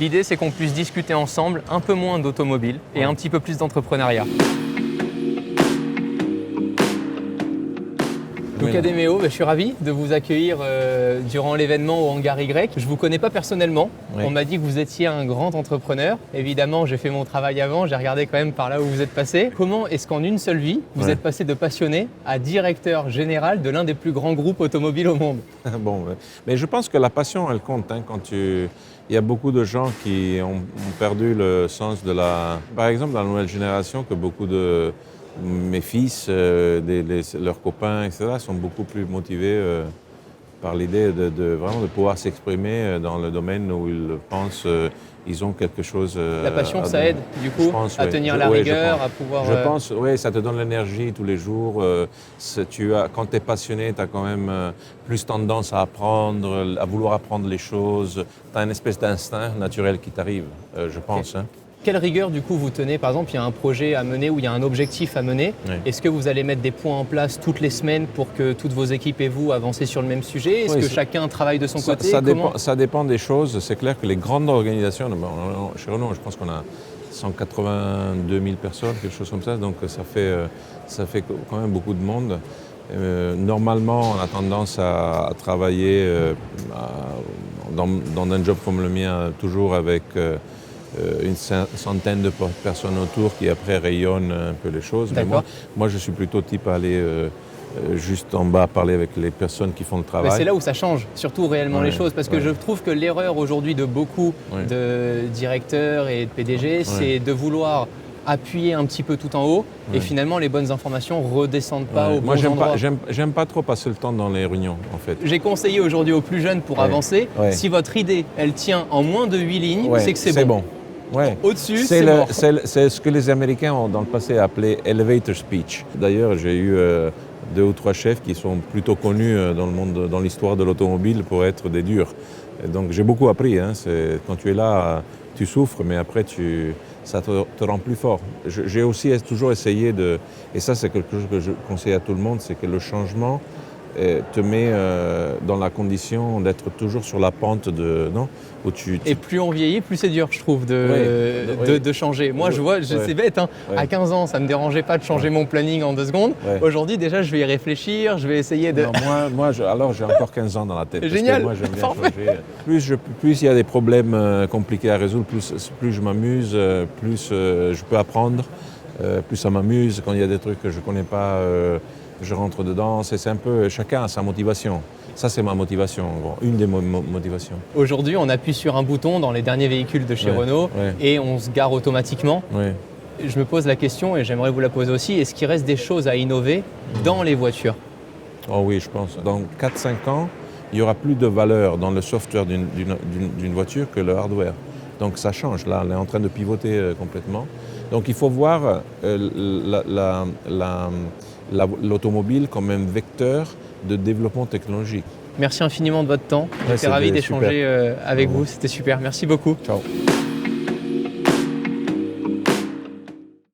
L'idée, c'est qu'on puisse discuter ensemble un peu moins d'automobile et un petit peu plus d'entrepreneuriat. Donc Ademeo, je suis ravi de vous accueillir durant l'événement au Hangar Y. Je ne vous connais pas personnellement. Oui. On m'a dit que vous étiez un grand entrepreneur. Évidemment, j'ai fait mon travail avant, j'ai regardé quand même par là où vous êtes passé. Comment est-ce qu'en une seule vie, vous êtes passé de passionné à directeur général de l'un des plus grands groupes automobiles au monde? Bon, mais je pense que la passion, elle compte. Il y a beaucoup de gens qui ont perdu le sens de la... Par exemple, dans la nouvelle génération, que beaucoup de mes fils, leurs copains, etc., sont beaucoup plus motivés par l'idée vraiment de pouvoir s'exprimer dans le domaine où ils pensent ils ont quelque chose... La passion, ça aide, du coup, à tenir la rigueur, à pouvoir... Je pense, oui, ça te donne l'énergie tous les jours. Quand tu es passionné, tu as quand même plus tendance à apprendre, à vouloir apprendre les choses. Tu as une espèce d'instinct naturel qui t'arrive, je pense. Hein. Quelle rigueur, du coup, vous tenez? Par exemple, il y a un projet à mener ou il y a un objectif à mener. Oui. Est-ce que vous allez mettre des points en place toutes les semaines pour que toutes vos équipes et vous avancez sur le même sujet? Est-ce que chacun travaille de son côté? Ça dépend des choses. C'est clair que les grandes organisations, chez Renault, je pense qu'on a 182 000 personnes, quelque chose comme ça. Donc ça fait quand même beaucoup de monde. Normalement, on a tendance à travailler dans un job comme le mien, toujours avec... une centaine de personnes autour qui après rayonnent un peu les choses. Mais moi, je suis plutôt type à aller juste en bas parler avec les personnes qui font le travail. Mais c'est là où ça change, surtout réellement les choses. Parce que je trouve que l'erreur aujourd'hui de beaucoup de directeurs et de PDG, c'est de vouloir appuyer un petit peu tout en haut et finalement les bonnes informations redescendent pas au bon endroit. Moi, j'aime pas trop passer le temps dans les réunions, en fait. J'ai conseillé aujourd'hui aux plus jeunes pour avancer, si votre idée, elle tient en moins de 8 lignes, c'est que c'est bon. Ouais. Au-dessus, c'est mort. C'est ce que les Américains ont dans le passé appelé elevator speech. D'ailleurs, j'ai eu 2 ou 3 chefs qui sont plutôt connus dans l'histoire de l'automobile pour être des durs. Et donc j'ai beaucoup appris. Hein. Quand tu es là, tu souffres, mais après ça te rend plus fort. J'ai aussi toujours essayé et ça c'est quelque chose que je conseille à tout le monde, c'est que le changement te met dans la condition d'être toujours sur la pente où Et plus on vieillit, plus c'est dur, je trouve, de changer. Moi, je vois, c'est bête, hein, à 15 ans, ça ne me dérangeait pas de changer mon planning en 2 secondes. Aujourd'hui, déjà, je vais y réfléchir, je vais essayer de... Non, alors j'ai encore 15 ans dans la tête. Génial. Parce que moi, j'aime bien changer. Plus il y a des problèmes compliqués à résoudre, plus je m'amuse, plus je peux apprendre, plus ça m'amuse. Quand il y a des trucs que je ne connais pas... je rentre dedans, c'est un peu, chacun a sa motivation. Ça, c'est ma motivation, une des motivations. Aujourd'hui, on appuie sur un bouton dans les derniers véhicules de chez Renault et on se gare automatiquement. Je me pose la question, et j'aimerais vous la poser aussi, est-ce qu'il reste des choses à innover dans les voitures? Oh oui, je pense. Dans 4-5 ans, il n'y aura plus de valeur dans le software d'une voiture que le hardware. Donc ça change, là, on est en train de pivoter complètement. Donc il faut voir l'automobile comme un vecteur de développement technologique. Merci infiniment de votre temps. J'étais ravi d'échanger avec vous, c'était super. Merci beaucoup. Ciao.